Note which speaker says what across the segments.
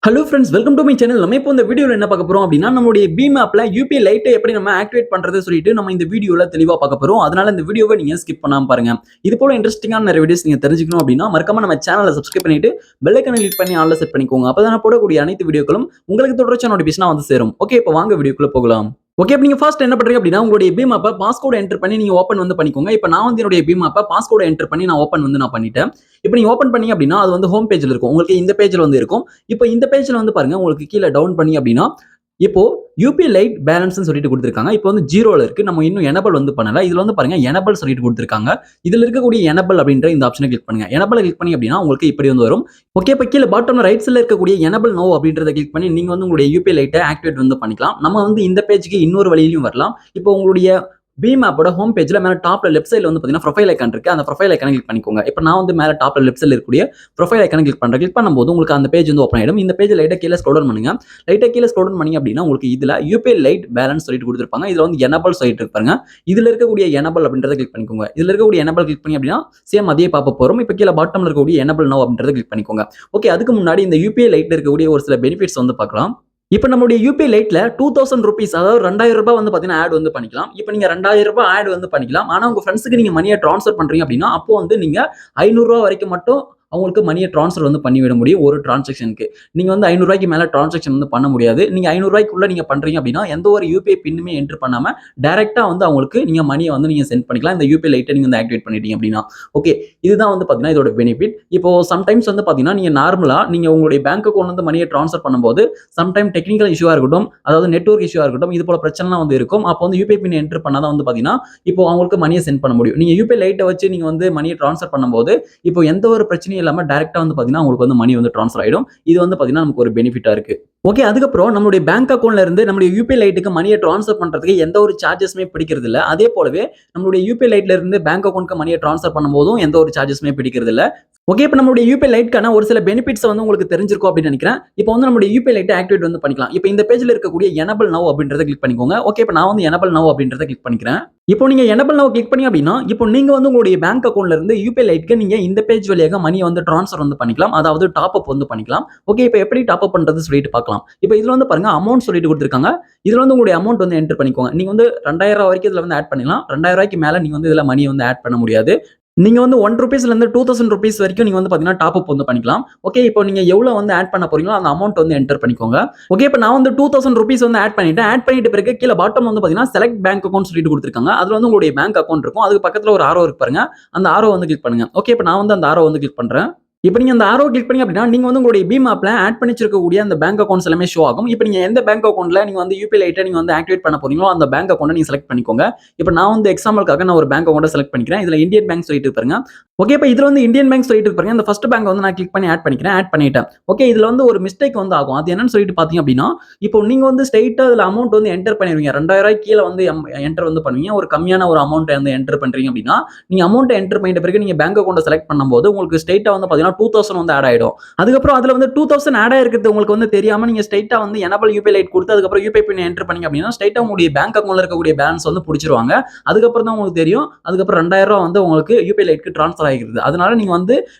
Speaker 1: Hello friends, welcome to my channel. நம்ம இப்போ இந்த வீடியோல என்ன பார்க்க போறோம் அப்படின்னா நம்மளுடைய BHIM ஆப்ல UPI Lite எப்படி நம்ம ஆக்டிவேட் பண்றது சொல்லிட்டு நம்ம இந்த வீடியோல தெளிவா பார்க்க போறோம். அதனால இந்த வீடியோவை நீங்க ஸ்கிப் பண்ணாம பாருங்க. இது போல இன்ட்ரஸ்டிங்கான நிறைய வீடியோஸ் நீங்க தெரிஞ்சுக்கணும் அப்படின்னா மறக்காம நம்ம சேனலை சப்ஸ்கிரைப் பண்ணிட்டு பெல் ஐகானை கிளிக் பண்ணி ஆல்ல செட் பண்ணிக்கோங்க. அப்பதான் நான் போடக்கூடிய அனைத்து வீடியோக்களும் உங்களுக்கு தொடர்ச்சியான நோட்டிபிகேஷனா வந்து சேரும். ஓகே, இப்போ வாங்க வீடியோக்குள்ள போகலாம். ஓகே, இப்போ நீங்க ஃபர்ஸ்ட் என்ன பண்றீங்க அப்படின்னா உங்களுடைய BHIM ஆப்பை பாஸ்கோட் என்டர் பண்ணி நீங்க ஓபன் வந்து பண்ணிக்கோங்க. இப்போ நான் வந்து என்னுடைய BHIM ஆப்பை பாஸ்கோட் என்டர் பண்ணி நான் ஓபன் வந்து பண்ணிட்டேன். இப்போ நீங்க ஓபன் பண்ணீங்க அப்படின்னா அது வந்து ஹோம் பேஜ்ல இருக்கும். உங்களுக்கு இந்த பேஜ்ல வந்து இருக்கும். இப்போ இந்த பேஜ்ல வந்து பாருங்க, உங்களுக்கு கீழே டவுன் பண்ணி அப்படின்னா இப்போ யூபிஐ லைட் பேலன்ஸ் சொல்லிட்டு கொடுத்துருக்காங்க. இப்போ வந்து ஜீரோல இருக்கு. நம்ம இன்னும் எனபிள் வந்து பண்ணல. இதுல வந்து பாருங்க எனபிள் சொல்லிட்டு கொடுத்துருக்காங்க. இதுல இருக்கக்கூடிய எனபிள் அப்படின்ற இந்த ஆப்ஷனை கிளிக் பண்ணுங்க. எனபிள் கிளிக் பண்ணி அப்படின்னா உங்களுக்கு இப்படி வந்து வரும். ஓகே, இப்போ கீழே பாட்டம் ரைட் சைட்ல இருக்கக்கூடிய எனபிள் நோ அப்படின்றத கிளிக் பண்ணி நீங்க வந்து உங்களுடைய யூபிஐ லைட்டை ஆக்டிவேட் வந்து பண்ணிக்கலாம். நம்ம வந்து இந்த பேஜுக்கு இன்னொரு வழியிலும் வரலாம். இப்போ உங்களுடைய BHIM ஆப்போட ஹோம் பேஜ்ல மேல டாப்ல லெஃப்ட் சைடுல வந்து பாத்தீங்கன்னா ப்ரொஃபைல் ஐகான் இருக்கு. அந்த ப்ரொஃபைல் ஐகானை கிளிக் பண்ணிக்கோங்க. இப்போ நான் வந்து மேல டாப்ல லெஃப்ட் சைடுல இருக்கக்கூடிய ப்ரொஃபைல் ஐகானை கிளிக் பண்றேன். கிளிக் பண்ணும்போது உங்களுக்கு அந்த பேஜ் வந்து ஓப்பன் ஆயிடும். இந்த பேஜ் லைட்டா கீழே ஸ்க்ரோல் டவுன் பண்ணுங்க. லைட்டா கீழே ஸ்க்ரோல் டவுன் பண்ணீங்க அப்படின்னா உங்களுக்கு இதுல யூபிஐ லைட் பேலன்ஸ் சொல்லிட்டு கொடுத்துருப்பாங்க. இதுல வந்து எனபிள் சொல்லிட்டு இருப்பாங்க. இதுல இருக்கக்கூடிய எனபிள் அப்படின்றத கிளிக் பண்ணிக்கோங்க. இதுல இருக்கக்கூடிய எனபிள் கிளிக் பண்ணி அப்படின்னா சேம் அதே பாப்ப போறோம். இப்போ கீழே பாட்டம்ல இருக்கக்கூடிய எனபிள் நோ அப்படின்றத கிளிக் பண்ணிக்கோங்க. ஓகே, அதுக்கு முன்னாடி இந்த யூபிஐ லைட்ல இருக்கக்கூடிய ஒரு சில பெனிஃபிட்ஸ் வந்து பார்க்கலாம். இப்போ நம்மளுடைய யூபிஐ லைட்ல 2000 ரூபீஸ், அதாவது 2000 ரூபாய் வந்து பாத்தீங்கன்னா ஆட் வந்து பண்ணிக்கலாம். இப்போ நீங்க 2000 ரூபாய் ஆட் வந்து பண்ணிக்கலாம். ஆனா உங்க ஃப்ரெண்ட்ஸுக்கு நீங்க மணியை ட்ரான்ஸ்ஃபர் பண்றீங்க அப்படின்னா அப்போ வந்து நீங்க 500 ரூபாய் வரைக்கும் மட்டும் அவங்களுக்கு மணியை ட்ரான்ஸ்ஃபர் வந்து பண்ணி விட முடியும் ஒரு டிரான்சாக்ஷனுக்கு. நீங்க வந்து 500 ரூபாய்க்கு மேல டிரான்சாக்ஷன் வந்து பண்ண முடியாது. நீங்க 500 ரூபாய்க்குள்ள நீங்க பண்றீங்க அப்படின்னா எந்த ஒரு யூபிஐ பின்னுமே என்டர் பண்ணாம டைரக்டா வந்து அவங்களுக்கு நீங்க மணியை வந்து நீங்க சென்ட் பண்ணிக்கலாம். இந்த யூபிஐ லைட்டை நீங்க வந்து ஆக்டிவேட் பண்ணிட்டீங்க அப்படின்னா ஓகே, இதுதான் வந்து பாத்தீங்கன்னா இதோட பெனிஃபிட். இப்போ சம்டைம்ஸ் வந்து பாத்தீங்கன்னா நீங்க நார்மலா நீங்க உங்களுடைய பேங்க் அக்கௌண்ட் வந்து மணியை ட்ரான்ஸ்ஃபர் பண்ணும்போது சம்டைம் டெக்னிக்கல் இஷ்யூவா இருக்கட்டும், அதாவது நெட்வொர்க் இஷ்யூவா இருக்கட்டும், இது போல பிரச்சனைலாம் வந்து இருக்கும். அப்போ வந்து யூபிஐ பின் என்டர் பண்ணாதான் வந்து பாத்தீங்கன்னா இப்போ அவங்களுக்கு மணியை சென்ட் பண்ண முடியும். நீங்க யூபிஐ லைட்டை வச்சு நீங்க வந்து மணியை ட்ரான்ஸ்ஃபர் பண்ணும்போது இப்போ எந்த ஒரு பிரச்சனையும் இல்லாம டைரக்டா வந்து பாத்தீங்கன்னா உங்களுக்கு வந்து மணி வந்து ட்ரான்ஸ்ஃபர் ஆயிடும். இது வந்து பாத்தீங்கன்னா நமக்கு ஒரு பெனிஃபிட்டா இருக்கு. ஓகே, அதுக்கப்புறம் நம்மளுடைய பேங்க் அக்கௌண்ட்ல இருந்து நம்மளுடைய யூபிஐ லைட்டுக்கு மணியை ட்ரான்ஸ்ஃபர் பண்றதுக்கு எந்த ஒரு சார்ஜஸ்மே பிடிக்கிறது இல்ல. அதே போலவே நம்மளுடைய யூபிஐ லைட்ல இருந்து பேங்க் அக்கௌண்ட்க்கு மணியை ட்ரான்ஸ்ஃபர் பண்ணும்போதும் எந்த ஒரு சார்ஜஸ்மே பிடிக்கிறது இல்ல. ஓகே, இப்போ நம்மளுடைய யூபிஐ லைட்க்கான ஒரு சில பெனிஃபிட்ஸ் வந்து உங்களுக்கு தெரிஞ்சிருக்கும் அப்படின்னு நினைக்கிறேன். இப்போ வந்து நம்மளுடைய யூபிஐ லைட்டை ஆக்டிவேட் வந்து பண்ணிக்கலாம். இப்போ இந்த பேஜ்ல இருக்கக்கூடிய எனபிள் நவ் அப்படின்றத கிளிக் பண்ணிக்கோங்க. ஓகே, இப்போ நான் வந்து எனபிள் நவ் அப்படின்றத கிளிக் பண்ணிக்கிறேன். இப்போ நீங்க எனபிள் நவ் கிளிக் பண்ணி அப்படின்னா இப்போ நீங்க வந்து உங்களுடைய பேங்க் அக்கௌண்ட்ல இருந்து யூபிஐ லைட்க்கு நீங்க இந்த பேஜ் வழியாக மணியை வந்து ட்ரான்ஸ்ஃபர் வந்து பண்ணிக்கலாம். அதாவது டாப் அப் வந்து பண்ணிக்கலாம். ஓகே, இப்போ எப்படி டாப் அப் பண்றது சொல்லிட்டு பார்க்கலாம். இப்போ இதுல வந்து பாருங்க அமௌண்ட் சொல்லிட்டு கொடுத்துருக்காங்க. இதுல வந்து உங்களுடைய அமௌண்ட் வந்து என்டர் பண்ணிக்கோங்க. நீங்க வந்து 2000 வரைக்கும் இதுல வந்து ஆட் பண்ணிக்கலாம். 2000 ரூபாய்க்கு மேல நீங்க வந்து இதுல மணி வந்து ஆட் பண்ண முடியாது. நீங்க வந்து 1 ரூபீஸ்ல இருந்து 2000 ரூபீஸ் வரைக்கும் நீங்க வந்து பாத்தீங்கன்னா டாப் அப் வந்து பண்ணிக்கலாம். ஓகே, இப்போ நீங்க எவ்வளவு வந்து ஆட் பண்ண போறீங்களோ அந்த அமௌண்ட் வந்து என்டர் பண்ணிக்கோங்க. ஓகே, இப்போ நான் வந்து 2000 ரூபீஸ் வந்து ஆட் பண்ணிட்டேன். ஆட் பண்ணிட்ட பிறகு கீழ பாட்டம் வந்து பாத்தீங்கன்னா செலக்ட் பேங்க் அக்கௌண்ட் சொல்லிட்டு கொடுத்துருக்காங்க. அதுல வந்து உங்களுடைய பேங்க் அக்கௌண்ட் இருக்கும். அதுக்கு பக்கத்துல ஒரு ஆரோ இருக்கு பாருங்க. அந்த ஆரோ வந்து கிளிக் பண்ணுங்க. ஓகே, இப்போ நான் வந்து அந்த ஆரோ வந்து கிளிக் பண்றேன். இப்போ நீங்க அந்த ஆரோ கிளிக் பண்ணி அப்படின்னா நீங்க வந்து உங்களுடைய BHIM ஆப்ல ஆட் பண்ணி வச்சிருக்கக்கூடிய அந்த பேங்க் அக்கௌண்ட்ஸ் எல்லாமே ஷோ ஆகும். இப்போ நீங்க எந்த பேங்க் அக்கௌண்ட்ல நீங்க வந்து யூபிஐ லைட்டை நீங்க வந்து ஆக்டிவேட் பண்ண போறீங்களோ அந்த பேங்க் அக்கௌண்ட்டை நீங்க செலக்ட் பண்ணிக்கோங்க. இப்போ நான் வந்து எக்ஸாம்பிளுக்காக நான் ஒரு பேங்க் அக்கௌண்ட்டை செலக்ட் பண்ணிக்கிறேன். இதுல இந்தியன் பேங்க் சொல்லிட்டு பாருங்க. ஓகே, இப்போ இதுல வந்து இந்தியன் பேங்க் சொல்லிட்டு பாருங்க. இந்த ஃபர்ஸ்ட் பேங்க் வந்து நான் கிளிக் பண்ணி ஆட் பண்ணிக்கிறேன். ஆட் பண்ணிட்டேன். ஓகே, இதுல வந்து ஒரு மிஸ்டேக் வந்து ஆகும். அது என்னன்னு சொல்லிட்டு பாத்தீங்க அப்படின்னா இப்போ நீங்க வந்து ஸ்ட்ரைட்டா அதுல அமௌண்ட் வந்து என்டர் பண்ணிடுவீங்க. 2000 ரூபாய்க்கு கீழ வந்து என்டர் வந்து பண்ணுவீங்க. ஒரு கம்மியான ஒரு அமௌண்ட் வந்து என்டர் பண்றீங்க அப்படின்னா நீங்க அமௌண்ட் என்டர் பண்ணிட்ட பிறகு நீங்க பேங்க் அக்கௌண்ட்டை செலக்ட் பண்ணும்போது உங்களுக்கு ஸ்ட்ரைட்டா வந்து பாத்தீங்கன்னா 2000 வந்து ஆட் ஆயிடும். அதுக்கப்புறம் அதுல வந்து 2000 ஆட் ஆயிருக்கிறது உங்களுக்கு வந்து தெரியாம நீங்க ஸ்ட்ரைட்டா வந்து எனபிள் யூபிஐ லைட் கொடுத்து அதுக்கப்புறம் யூபிஐ பின் என்டர் பண்ணீங்க அப்படின்னா ஸ்ட்ரைட்டா உங்களுடைய பேங்க் அக்கௌண்ட்ல இருக்கக்கூடிய பேலன்ஸ் வந்து பிடிச்சிருவாங்க. அதுக்கப்புறம் தான் உங்களுக்கு தெரியும். அதுக்கப்புறம் 2000 ரூபாய் வந்து உங்களுக்கு யூபிஐ லைட்க்கு ட்ரான்ஸ்ஃபர் ஆகிருது. அதனால நீங்க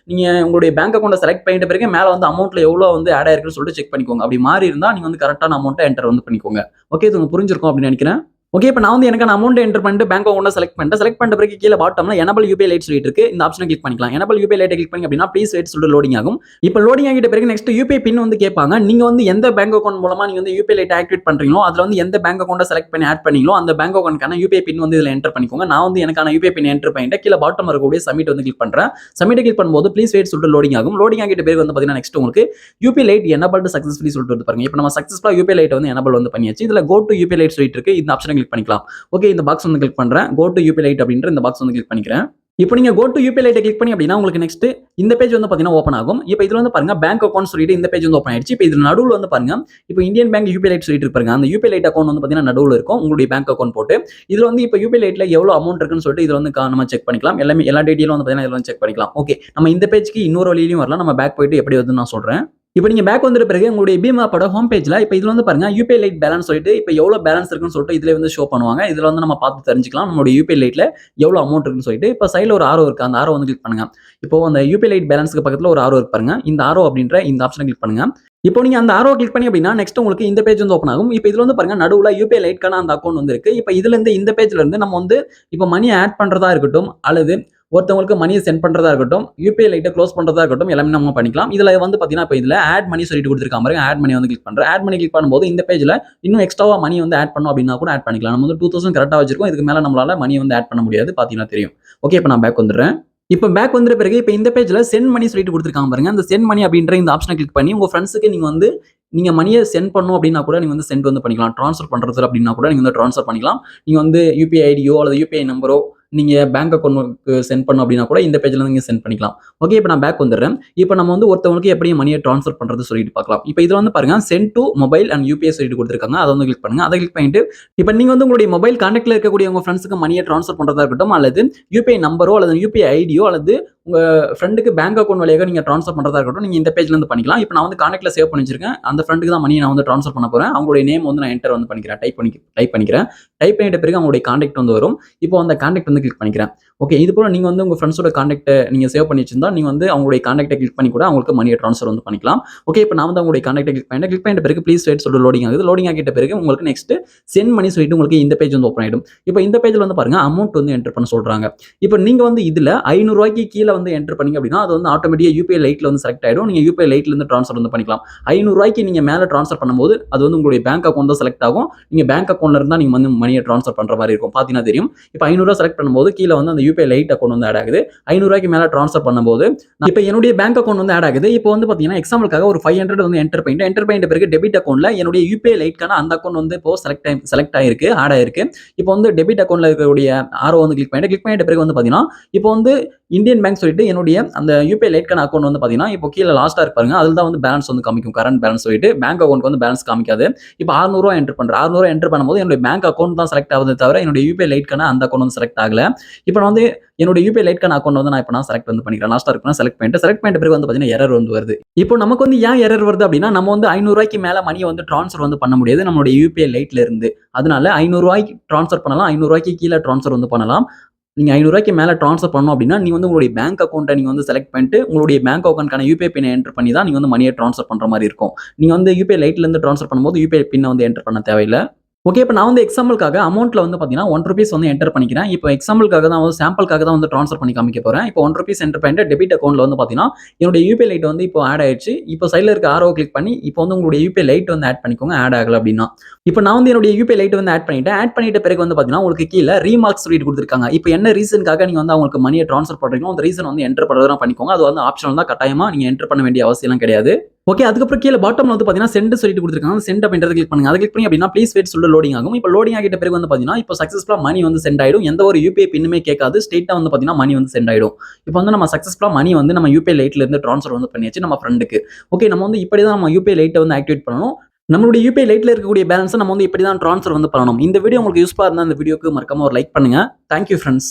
Speaker 1: உங்களுடைய பேங்க் அக்கௌண்ட்டை செலக்ட் பண்ணிட்ட பிறகு மேல வந்து அமௌண்ட்ல எவ்வளவு வந்து ஆட் ஆயிருக்குன்னு சொல்லிட்டு செக் பண்ணிக்கோங்க. அப்படி மாறி இருந்தா நீங்க வந்து கரெக்டான அமௌண்ட்டை என்டர் வந்து பண்ணிக்கோங்க. ஓகே, இது உங்களுக்கு புரிஞ்சிருக்கும் அப்படின்னு நினைக்கிறேன். ஓகே, இப்போ நான் வந்து எனக்கான அமௌண்ட் என்டர் பண்ணிட்டு பேங்க் அக்கௌண்ட் செலக்ட் பண்ண பிறகு கீழ பாட்டம்ல எனபிள் யூபிஐ லைட் சொல்லிட்டு இருக்கு. இந்த ஆப்ஷனை கிளிக் பண்ணிக்கலாம். எனபிள் யூபிஐ லைட்டை கிளிக் பண்ணி அப்படின்னா ப்ளீஸ் வெயிட் சொல்லிட்டு லோடிங் ஆகும். இப்போ லோடிங் ஆகிட்ட பிறகு நெக்ஸ்ட் யூபிஐ பின் வந்து கேட்பாங்க. நீங்க வந்து எந்த பேங்க் அக்கௌண்ட் மூலமா நீங்க வந்து யூபிஐ லைட் ஆக்டிவேட் பண்றீங்களோ அதுல வந்து எந்த பேங்க் அக்கௌண்ட்டை செலக்ட் பண்ணி ஆட் பண்ணீங்களோ அந்த பேங்க் அக்கௌண்ட்க்கான யூபிஐ பின் வந்து இதுல என்டர் பண்ணிக்கோங்க. நான் வந்து எனக்கான யூபிஐ பின் என்டர் பண்ணிட்டு கீழ பாட்டம் இருக்கக்கூடிய சப்மிட் வந்து கிளிக் பண்றேன். சப்மிட் கிளிக் பண்ணும்போது ப்ளீஸ் வெயிட் சொல்லிட்டு லோடிங் ஆகும். லோடிங் ஆகிட்ட பிறகு வந்து பாத்தீங்கன்னா நெக்ஸ்ட் உங்களுக்கு யூபிஐ லைட் எனபிள்டு சக்சஸ்ஃபுல்லி சொல்லிட்டு வந்து பாருங்க. இப்போ நம்ம சக்சஸ்ஃபுல்லா யூபிஐ லைட் வந்து எனபிள் வந்து பண்ணியாச்சு. இதுல கோ டு யூபிஐ லைட் சொல்லிட்டு இருக்கு. இந்த ஆப்ஷனை கிளிக் பண்ணிக்கலாம். ஓகே, இந்த பாக்ஸ் வந்து கிளிக் பண்றேன். கோ டு யூபிஐ லைட் அப்படின்ற இந்த பாக்ஸ் வந்து கிளிக் பண்ணிக்கிறேன். இப்போ நீங்க கோ டு யூபிஐ லைட்டை கிளிக் பண்ணி அப்படின்னா உங்களுக்கு நெக்ஸ்ட் இந்த பேஜ் வந்து பாத்தீங்கன்னா ஓப்பன் ஆகும். இப்போ இதுல வந்து பாருங்க பேங்க் அக்கௌண்ட் சொல்லிட்டு இந்த பேஜ் வந்து ஓப்பன் ஆயிடுச்சு. இப்போ இதுல நடுவுல வந்து பாருங்க இப்போ இந்தியன் பேங்க் யூபிஐ லைட் சொல்லிட்டு இருப்பாங்க. அந்த யூபிஐ லைட் அக்கௌண்ட் வந்து பாத்தீங்கன்னா நடுவுல இருக்கும் உங்களுடைய பேங்க் அக்கௌண்ட் போட்டு. இதுல வந்து இப்போ யூபிஐ லைட்ல எவ்வளவு அமௌண்ட் இருக்குன்னு சொல்லிட்டு இதுல வந்து நம்ம செக் பண்ணிக்கலாம். எல்லா டீடைலும் வந்து பாத்தீங்கன்னா இதுல வந்து செக் பண்ணிக்கலாம். ஓகே, நம்ம இந்த பேஜ்க்கு இன்னொரு வழியிலும் வரலாம். நம்ம பேக் போயிட்டு எப்படி வந்து நான் சொல்றேன். இப்போ நீங்க பேக் வந்துட்ட பிறகு உங்களுடைய BHIM ஆப்போட ஹோம் பேஜ்ல இப்போ இதுல வந்து பாருங்க யூபிஐ லைட் பேலன்ஸ் சொல்லிட்டு இப்போ எவ்வளவு பேலன்ஸ் இருக்குன்னு சொல்லிட்டு இதுல வந்து ஷோ பண்ணுவாங்க. இதுல வந்து நம்ம பார்த்து தெரிஞ்சுக்கலாம் நம்மளுடைய யூபிஐ லைட்ல எவ்வளவு அமௌண்ட் இருக்குன்னு சொல்லிட்டு. இப்போ சைடுல ஒரு ஆரோ இருக்கு. அந்த ஆரோ வந்து கிளிக் பண்ணுங்க. இப்போ அந்த யூபிஐ லைட் பேலன்ஸ்க்கு பக்கத்துல ஒரு ஆரோ இருக்கு பாருங்க. இந்த ஆரோ அப்படின்ற இந்த ஆப்ஷனை கிளிக் பண்ணுங்க. இப்போ நீங்க அந்த ஆரோ கிளிக் பண்ணி அப்படின்னா நெக்ஸ்ட் உங்களுக்கு இந்த பேஜ் வந்து ஓப்பன் ஆகும். இப்போ இதுல வந்து பாருங்க நடுவுல யுபிஐ லைட்க்கான அந்த அக்கவுண்ட் வந்து இருக்கு. இப்போ இதுல இருந்து இந்த பேஜ்ல இருந்து நம்ம வந்து இப்போ மணி ஆட் பண்றதா இருக்கட்டும், அல்லது ஒருத்தவங்களுக்கு மணியை சென்ட் பண்றதா இருக்கட்டும், யுபிஐ லைட்டை க்ளோஸ் பண்றதா இருக்கட்டும், எல்லாமே நம்ம பண்ணிக்கலாம். இதுல வந்து பாத்தீங்கன்னா இப்போ இதுல ஆட் மணி சொல்லிட்டு கொடுத்துருக்காங்க பாருங்க. ஆட் மணி வந்து கிளிக் பண்றேன். ஆட் மணி கிளிக் பண்ணும்போது இந்த பேஜ்ல இன்னும் எக்ஸ்ட்ராவா மணி வந்து ஆட் பண்ணணும் அப்படின்னா கூட ஆட் பண்ணிக்கலாம். நம்ம வந்து 2000 கரெக்டா வச்சிருக்கோம். இதுக்கு மேல நம்மளால மணி வந்து ஆட் பண்ண முடியாது. பாத்தீங்கன்னா தெரியும். ஓகே, இப்போ நான் பேக் வந்துடுறேன். இப்போ பேக் வந்துட்ட பிறகு இப்போ இந்த பேஜ்ல சென்ட் மணி சொல்லிட்டு கொடுத்துருக்காங்க பாருங்க. அந்த சென்ட் மணி அப்படின்ற இந்த ஆப்ஷனை கிளிக் பண்ணி உங்க ஃப்ரெண்ட்ஸுக்கு நீங்க வந்து நீங்க மணியை சென்ட் பண்ணணும் அப்படின்னா கூட நீங்க வந்து சென்ட் வந்து பண்ணிக்கலாம். ட்ரான்ஸ்ஃபர் பண்றது அப்படின்னா கூட நீங்க வந்து ட்ரான்ஸ்ஃபர் பண்ணிக்கலாம். நீங்க வந்து யுபிஐ ஐடியோ அல்லது யுபிஐ நம்பரோ நீங்க பேங்க் அக்கௌண்ட்க்கு சென்ட் பண்ணணும் அப்படின்னா கூட இந்த பேஜ்ல நீங்க சென்ட் பண்ணிக்கலாம். ஓகே, இப்போ நான் பேக் வந்துடுறேன். இப்போ நம்ம வந்து ஒருத்தவங்களுக்கு எப்படி மணியை ட்ரான்ஸ்ஃபர் பண்றது சொல்லிட்டு பார்க்கலாம். இப்போ இதுல வந்து பாருங்க sent to mobile and UPI சொல்லிட்டு கொடுத்துருக்காங்க. அதை வந்து கிளிக் பண்ணுங்க. அதை கிளிக் பண்ணிட்டு இப்போ நீங்க வந்து உங்களுடைய மொபைல் கான்டாக்ட்ல இருக்கக்கூடிய உங்க ஃப்ரெண்ட்ஸுக்கு மணியை ட்ரான்ஸ்ஃபர் பண்றதா இருக்கட்டும், அல்லது யுபிஐ நம்பரோ அல்லது யுபிஐ ஐடியோ அல்லது உங்க ஃப்ரெண்டுக்கு பேங்க் அக்கௌண்ட் வழியாக நீங்க ட்ரான்ஸ்ஃபர் பண்றதா இருக்கட்டும், நீங்க இந்த பேஜ்ல இருந்து பண்ணிக்கலாம். இப்போ நான் வந்து கான்டாக்ட்ல சேவ் பண்ணி வச்சிருக்கேன். அந்த ஃப்ரெண்டுக்கு தான் மணியை நான் வந்து ட்ரான்ஸ்ஃபர் பண்ண போறேன். அவங்களுடைய நேம் வந்து நான் என்டர் வந்து பண்ணிக்கிறேன். டைப் பண்ணிக்கிறேன். டைப் பண்ணிட்ட பிறகு அவங்களுடைய கான்டாக்ட் வந்து வரும். இப்போ அந்த கான்டாக்ட் வந்து கிளிக் பண்ணிக்கிறேன். ஓகே, இது போல நீங்க வந்து உங்க ஃப்ரெண்ட்ஸோட கான்டாக்ட் நீங்க சேவ் பண்ணி வச்சிருந்தா நீங்க வந்து அவங்களுடைய கான்டாக்ட்டை கிளிக் பண்ணி கூட அவங்களுக்கு மணியை ட்ரான்ஸ்ஃபர் வந்து பண்ணிக்கலாம். ஓகே, இப்போ நான் வந்து அவங்களுடைய கான்டாக்ட்டை கிளிக் பண்ணிட்ட பிறகு ப்ளீஸ் வெயிட் சொல்லிட்டு லோடிங் ஆகுது. லோடிங் ஆகிட்ட பிறகு உங்களுக்கு நெக்ஸ்ட் சென்ட் மணி சொல்லிட்டு உங்களுக்கு இந்த பேஜ் வந்து ஓப்பன் ஆயிடும். இப்போ இந்த பேஜ்ல வந்து பாருங்க அமௌண்ட் வந்து என்டர் பண்ண சொல்றாங்க. இப்போ நீங்க வந்து இதுல ₹500 கீழ வந்து என்டர் பண்ணீங்க அப்படின்னா அது வந்து ஆட்டோமேட்டிக்கா யுபிஐ லைட்ல வந்து செலக்ட் ஆயிடும். நீங்க யுபிஐ லைட்ல இருந்து ட்ரான்ஸ்ஃபர் வந்து பண்ணிக்கலாம். ₹500 நீங்க மேல ட்ரான்ஸ்ஃபர் பண்ணும்போது அது வந்து உங்களுடைய பேங்க் அக்கௌண்ட் தான் செலக்ட் ஆகும். நீங்க பேங்க் அக்கௌண்ட்ல இருந்தா நீங்க வந்து மணியை ட்ரான்ஸ்ஃபர் பண்ற மாதிரி இருக்கும். பாத்தீங்கன்னா தெரியும். இப்போ ₹500 செலக்ட் பண்ணும்போது கீழ வந்து அந்த யுபிஐ லைட் அக்கௌண்ட் வந்து ஆட் ஆகுது. ₹500 மேல ட்ரான்ஸ்ஃபர் பண்ணும்போது இப்போ என்னுடைய பேங்க் அக்கௌண்ட் வந்து ஆட் ஆகுது. இப்போ வந்து பாத்தீங்கன்னா எக்ஸாம்பிளுக்காக ஒரு 500 வந்து என்டர் பண்ணிட்ட பிறகு டெபிட் அக்கௌண்ட்ல என்னுடைய யுபிஐ லைட்க்கான அந்த அக்கௌண்ட் வந்து இப்போ செலக்ட் ஆயிருக்கு, ஆட் ஆயிருக்கு. இப்போ வந்து டெபிட் அக்கௌண்ட்ல இருக்கக்கூடிய ஆரோ வந்து கிளிக் பண்ணிட்ட பிறகு வந்து பாத்தீங்கன்னா இப்போ வந்து இந்தியன் பேங்க் சொல்லிட்டு என்னுடைய அந்த யுபிஐ லைட்க்கான அக்கௌண்ட் வந்து பாத்தீங்கன்னா இப்போ கீழே லாஸ்டா இருப்பாருங்க. அதுல தான் வந்து பேலன்ஸ் வந்து காமிக்கும். கரண்ட் பேலன்ஸ் சொல்லிட்டு பேங்க் அக்கௌண்ட் வந்து பேலன்ஸ் காமிக்காது. இப்போ ₹600 என்டர் பண்றேன். ₹600 என்டர் பண்ணும்போது என்னுடைய பேங்க் அக்கௌண்ட் தான் செலக்ட் ஆகுது தவிர என்னுடைய யுபிஐ லைட்க்கான அந்த அக்கௌண்ட் வந்து செலக்ட் ஆகல. இப்போ நான் வந்து என்னுடைய யுபிஐ லைட்க்கான அக்கௌண்ட் வந்து நான் செலக்ட் வந்து பண்ணிக்கிறேன். லாஸ்டா இருக்கு செலக்ட் பண்ணிட்ட பிறகு வந்து பாத்தீங்கன்னா எரர் வந்து வருது. இப்போ நமக்கு வந்து ஏன் எரர் வருது அப்படின்னா நம்ம வந்து ₹500 மேல மணியை வந்து ட்ரான்ஸ்ஃபர் வந்து பண்ண முடியாது நம்மளுடைய யுபிஐ லைட்ல இருந்து. அதனால ₹500 ட்ரான்ஸ்ஃபர் பண்ணலாம். ₹500 கீழே ட்ரான்ஸ்ஃபர் வந்து பண்ணலாம். நீங்க ₹500 மேல ட்ரான்ஸ்ஃபர் பண்ணணும் அப்படின்னா நீங்க வந்து உங்களுடைய பேங்க் அக்கௌண்ட்டை நீங்க வந்து செலக்ட் பண்ணிட்டு உங்களுடைய பேங்க் அக்கௌண்ட்க்கான யுபிஐ பின் என்டர் பண்ணி தான் நீங்க வந்து மணியை ட்ரான்ஸ்ஃபர் பண்ற மாதிரி இருக்கும். நீங்க வந்து யுபிஐ லைட்ல இருந்து ட்ரான்ஸ்ஃபர் பண்ணும்போது யுபிஐ பின்னை வந்து என்டர் பண்ண தேவையில்ல. ஓகே, இப்போ நான் வந்து எக்ஸாம்பிளுக்காக அமௌண்ட்ல வந்து பாத்தீங்கன்னா ₹1 வந்து என்டர் பண்ணிக்கிறேன். இப்போ எக்ஸாம்பிளுக்காக தான் வந்து சாம்பிளுக்காக தான் வந்து ட்ரான்ஸ்ஃபர் பண்ணி காமிக்க போறேன். இப்போ ₹1 என்டர் பண்ணிட்டு டெபிட் அக்கௌண்ட்ல வந்து பாத்தீங்கன்னா என்னுடைய யுபிஐ லைட் வந்து இப்போ ஆட் ஆயிடுச்சு. இப்போ சைடுல இருக்க ஆரோ கிளிக் பண்ணி இப்போ வந்து உங்களுடைய யுபிஐ லைட் வந்து ஆட் பண்ணிக்கோங்க. ஆட் ஆகல அப்படின்னா இப்போ நான் வந்து என்னுடைய யுபிஐ லைட் வந்து ஆட் பண்ணிட்ட பிறகு வந்து பாத்தீங்கன்னா உங்களுக்கு கீழே ரீமார்க்ஸ் சொல்லிட்டு கொடுத்துருக்காங்க. இப்போ என்ன ரீசனுக்காக நீங்க வந்து அவங்களுக்கு மணியை ட்ரான்ஸ்ஃபர் பண்றீங்களோ அந்த ரீசன் வந்து என்டர் பண்றதா பண்ணிக்கோங்க. அது வந்து ஆப்ஷனல் தான், கட்டாயமா நீங்க என்டர் பண்ண வேண்டிய அவசியம் கிடையாது. ஓகே, அதுக்கப்புறம் கீழே பாட்டம்ல வந்து பாத்தீங்கன்னா சென்ட் சொல்லிட்டு கொடுத்துருக்காங்க. சென்ட் அப்படின்றத கிளிக் பண்ணுங்க. அதை கிளிக் பண்ணி அப்படின்னா ப்ளீஸ் வெயிட் சொல்லிட்டு லோடிங் ஆகும். இப்போ லோடிங் ஆகிட்ட பிறகு வந்து பாத்தீங்கன்னா இப்போ சக்சஸ்ஃபுல்லா மணி வந்து சென்ட் ஆயிடும். எந்த ஒரு யுபிஐ பின்னுமே கேட்காது. ஸ்ட்ரெயிட்டா வந்து பாத்தீங்கன்னா மணி வந்து சென்ட் ஆயிடும். இப்போ வந்து நம்ம சக்சஸ்ஃபுல்லா மணி வந்து நம்ம யுபிஐ லைட்ல இருந்து ட்ரான்ஸ்ஃபர் வந்து பண்ணியாச்சு நம்ம ஃப்ரெண்டுக்கு. ஓகே, நம்ம வந்து இப்படி தான் நம்ம யுபிஐ லைட்டை வந்து ஆக்டிவேட் பண்ணணும். நம்மளுடைய யுபிஐ லைட்ல இருக்கக்கூடிய பேலன்ஸை நம்ம வந்து இப்படி தான் ட்ரான்ஸ்ஃபர் வந்து பண்ணணும். இந்த வீடியோ உங்களுக்கு யூஸ்ஃபுல்லா இருந்தா இந்த வீடியோக்கு மறக்காம ஒரு லைக் பண்ணுங்க. Thank you friends.